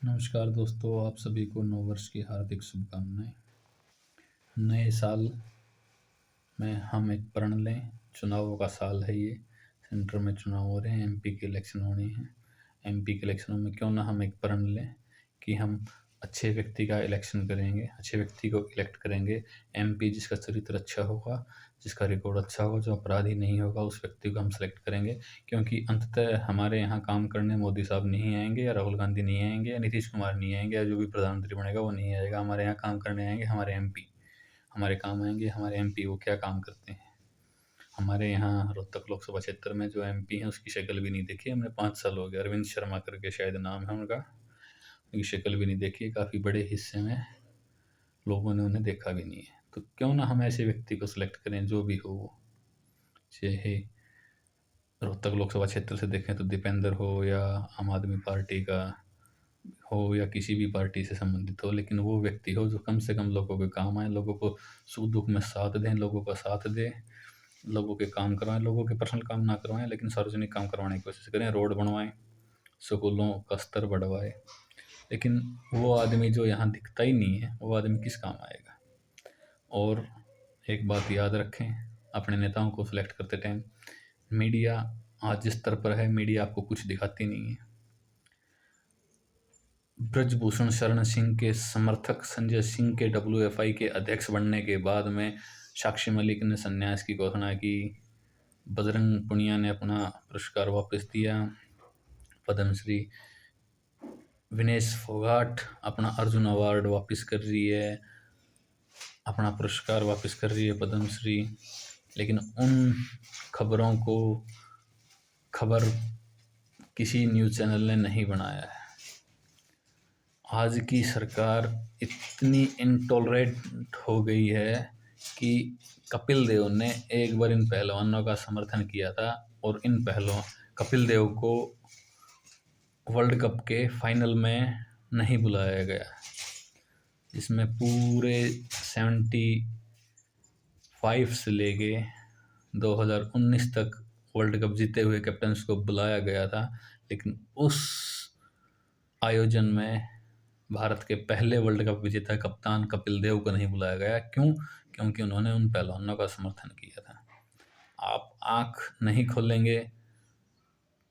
नमस्कार दोस्तों, आप सभी को नववर्ष की हार्दिक शुभकामनाएं। नए साल में हम एक प्रण लें। चुनावों का साल है ये। सेंटर में चुनाव हो रहे हैं, एमपी के इलेक्शन होने हैं। एमपी के इलेक्शनों में क्यों ना हम एक प्रण लें कि हम अच्छे व्यक्ति का इलेक्शन करेंगे, अच्छे व्यक्ति को इलेक्ट करेंगे। एमपी जिसका चरित्र अच्छा होगा, जिसका रिकॉर्ड अच्छा होगा, जो अपराधी नहीं होगा, उस व्यक्ति को हम सेलेक्ट करेंगे। क्योंकि अंततः हमारे यहाँ काम करने मोदी साहब नहीं आएंगे, या राहुल गांधी नहीं आएंगे, या नीतीश कुमार नहीं आएंगे, या जो भी प्रधानमंत्री बनेगा वो नहीं आएगा। हमारे यहाँ काम करने आएंगे हमारे एमपी। हमारे काम आएंगे हमारे एमपी। वो क्या काम करते हैं। हमारे यहाँ रोहतक लोकसभा क्षेत्र में जो एमपी है उसकी शक्ल भी नहीं देखी हमने, 5 साल हो गए। अरविंद शर्मा करके शायद नाम है उनका। उनकी शक्ल भी नहीं देखी। काफ़ी बड़े हिस्से में लोगों ने उन्हें देखा भी नहीं है। तो क्यों ना हम ऐसे व्यक्ति को सिलेक्ट करें, जो भी हो वो। चाहे रोहतक लोकसभा क्षेत्र से देखें तो दीपेंद्र हो, या आम आदमी पार्टी का हो, या किसी भी पार्टी से संबंधित हो, लेकिन वो व्यक्ति हो जो कम से कम लोगों के काम आए, लोगों को सुख दुख में साथ दें, लोगों का साथ दें, लोगों के काम करवाएं। लोगों के पर्सनल काम ना करवाएं, लेकिन सार्वजनिक काम करवाने की कोशिश करें। रोड बनवाएं, स्कूलों का स्तर बढ़वाएं। लेकिन वो आदमी जो यहाँ दिखता ही नहीं है, वो आदमी किस काम आएगा। और एक बात याद रखें, अपने नेताओं को सिलेक्ट करते टाइम, मीडिया आज जिस स्तर पर है, मीडिया आपको कुछ दिखाती नहीं है। ब्रजभूषण शरण सिंह के समर्थक संजय सिंह के WFI के अध्यक्ष बनने के बाद में साक्षी मलिक ने संन्यास की घोषणा की। बजरंग पुनिया ने अपना पुरस्कार वापस दिया, पद्मश्री। विनेश फोगाट अपना अर्जुन अवार्ड वापस कर रही है, अपना पुरस्कार वापस कर रही है, पद्मश्री। लेकिन उन खबरों को खबर किसी न्यूज़ चैनल ने नहीं बनाया है। आज की सरकार इतनी इंटॉलरेंट हो गई है कि कपिल देव ने एक बार इन पहलवानों का समर्थन किया था, और इन पहलवान कपिल देव को वर्ल्ड कप के फाइनल में नहीं बुलाया गया, जिसमें पूरे 75 से लेके 2019 तक वर्ल्ड कप जीते हुए कैप्टन्स को बुलाया गया था। लेकिन उस आयोजन में भारत के पहले वर्ल्ड कप विजेता कप्तान कपिल देव को नहीं बुलाया गया। क्यों? क्योंकि उन्होंने उन पहलवानों का समर्थन किया था। आप आँख नहीं खोलेंगे,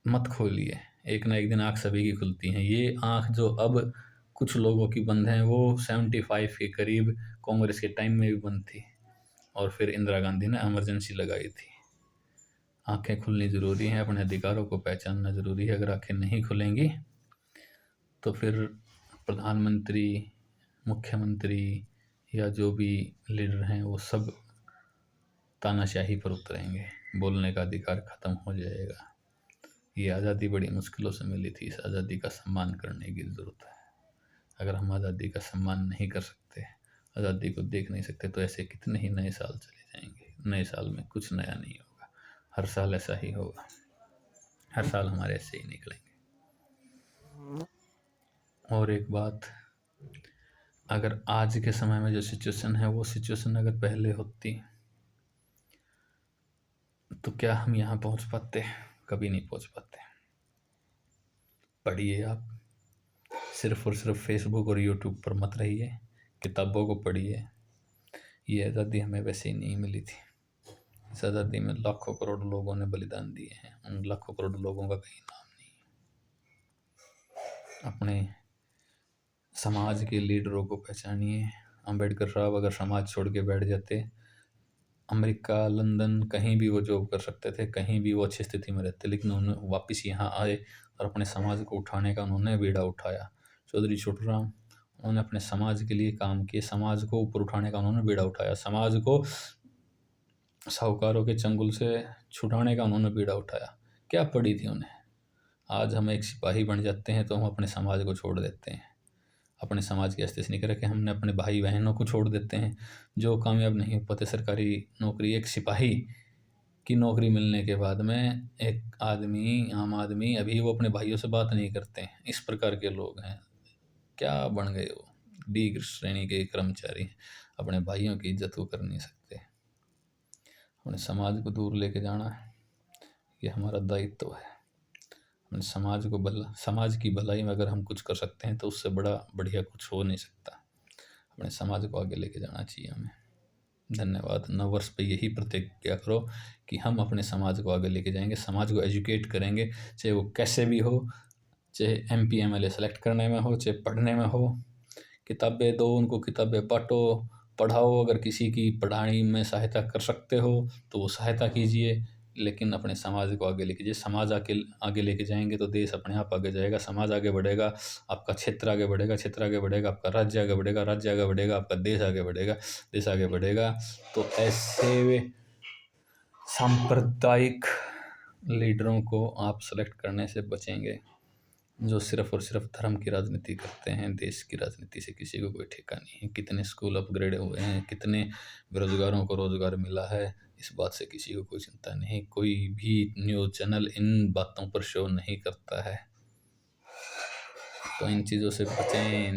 मत खोलिए, एक ना एक दिन आँख सभी की खुलती हैं। ये आँख जो अब कुछ लोगों की बंद हैं, वो 75 के करीब कांग्रेस के टाइम में भी बंद थी, और फिर इंदिरा गांधी ने इमरजेंसी लगाई थी। आँखें खुलनी ज़रूरी हैं, अपने अधिकारों को पहचानना ज़रूरी है। अगर आँखें नहीं खुलेंगी तो फिर प्रधानमंत्री, मुख्यमंत्री या जो भी लीडर हैं वो सब तानाशाही पर उतरेंगे, बोलने का अधिकार ख़त्म हो जाएगा। ये आज़ादी बड़ी मुश्किलों से मिली थी, इस आज़ादी का सम्मान करने की ज़रूरत है। अगर हम आज़ादी का सम्मान नहीं कर सकते, आज़ादी को देख नहीं सकते, तो ऐसे कितने ही नए साल चले जाएंगे। नए साल में कुछ नया नहीं होगा, हर साल ऐसा ही होगा, हर साल हमारे ऐसे ही निकलेंगे। और एक बात, अगर आज के समय में जो सिचुएशन है, वो सिचुएशन अगर पहले होती तो क्या हम यहाँ पहुँच पाते? कभी नहीं पहुँच पाते। पढ़िए, आप सिर्फ और सिर्फ फेसबुक और यूट्यूब पर मत रहिए, किताबों को पढ़िए। ये आज़ादी हमें वैसे ही नहीं मिली थी। इस आज़ादी में लाखों करोड़ लोगों ने बलिदान दिए हैं, उन लाखों करोड़ लोगों का कहीं नाम नहीं। अपने समाज के लीडरों को पहचानिए। अंबेडकर साहब अगर समाज छोड़ के बैठ जाते, अमेरिका, लंदन, कहीं भी वो जॉब कर सकते थे, कहीं भी वो अच्छी स्थिति में रहते, लेकिन उन्होंने वापस यहाँ आए और अपने समाज को उठाने का उन्होंने बीड़ा उठाया। चौधरी छोटूराम, उन्होंने अपने समाज के लिए काम किए, समाज को ऊपर उठाने का उन्होंने बीड़ा उठाया, समाज को साहूकारों के चंगुल से छुड़ाने का उन्होंने बीड़ा उठाया। क्या पड़ी थी उन्हें? आज हम एक सिपाही बन जाते हैं तो हम अपने समाज को छोड़ देते हैं, अपने समाज की अस्तित्व नहीं करके हमने अपने भाई बहनों को छोड़ देते हैं, जो कामयाब नहीं हो पाते सरकारी नौकरी। एक सिपाही की नौकरी मिलने के बाद में एक आदमी, आम आदमी, अभी वो अपने भाइयों से बात नहीं करते हैं। इस प्रकार के लोग हैं। क्या बन गए वो? डी श्रेणी के कर्मचारी, अपने भाइयों की इज्जत वो कर नहीं सकते। अपने समाज को दूर लेके जाना, ये हमारा दायित्व है। समाज की भलाई में अगर हम कुछ कर सकते हैं तो उससे बड़ा बढ़िया कुछ हो नहीं सकता। अपने समाज को आगे लेके जाना चाहिए हमें। धन्यवाद। नव वर्ष पे यही प्रतिज्ञा करो कि हम अपने समाज को आगे लेके जाएंगे, समाज को एजुकेट करेंगे, चाहे वो कैसे भी हो, चाहे MP MLA सेलेक्ट करने में हो, चाहे पढ़ने में हो। किताबें दो उनको, किताबें बांटो, पढ़ाओ। अगर किसी की पढ़ाई में सहायता कर सकते हो तो वो सहायता कीजिए, लेकिन अपने समाज को आगे लेके जाइए। समाज आगे लेके जाएंगे तो देश अपने आप आगे जाएगा, समाज आगे बढ़ेगा, आपका क्षेत्र आगे बढ़ेगा, क्षेत्र आगे बढ़ेगा, आपका राज्य आगे बढ़ेगा, राज्य आगे बढ़ेगा, आपका देश आगे बढ़ेगा, देश आगे बढ़ेगा। तो ऐसे सांप्रदायिक लीडरों को आप सेलेक्ट करने से बचेंगे जो सिर्फ और सिर्फ धर्म की राजनीति करते हैं। देश की राजनीति से किसी को कोई ठेका नहीं है। कितने स्कूल अपग्रेड हुए हैं, कितने बेरोजगारों को रोजगार मिला है, इस बात से किसी को कोई चिंता नहीं। कोई भी न्यूज़ चैनल इन बातों पर शो नहीं करता है। तो इन चीज़ों से बचें।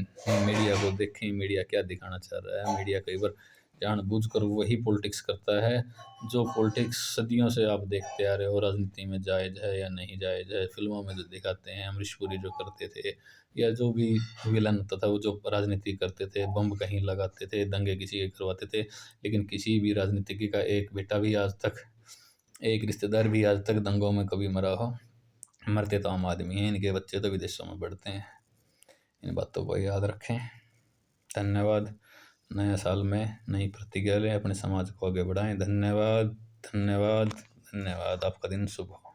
मीडिया को देखें, मीडिया क्या दिखाना चाह रहा है। मीडिया कई बार जानबूझकर वही पॉलिटिक्स करता है जो पॉलिटिक्स सदियों से आप देखते आ रहे हो। राजनीति में जायज़ है या नहीं जायज़ है, फिल्मों में जो दिखाते हैं, अमरीश पुरी जो करते थे, या जो भी विलन होता था वो जो राजनीति करते थे, बम कहीं लगाते थे, दंगे किसी के करवाते थे, लेकिन किसी भी राजनीतिज्ञ का एक बेटा भी आज तक, एक रिश्तेदार भी आज तक दंगों में कभी मरा हो? मरते तो आम आदमी हैं, इनके बच्चे तो विदेशों में बढ़ते हैं। इन बातों को याद रखें। धन्यवाद। नए साल में नई प्रतिज्ञा लें, अपने समाज को आगे बढ़ाएं। धन्यवाद, धन्यवाद, धन्यवाद। आपका दिन शुभ हो।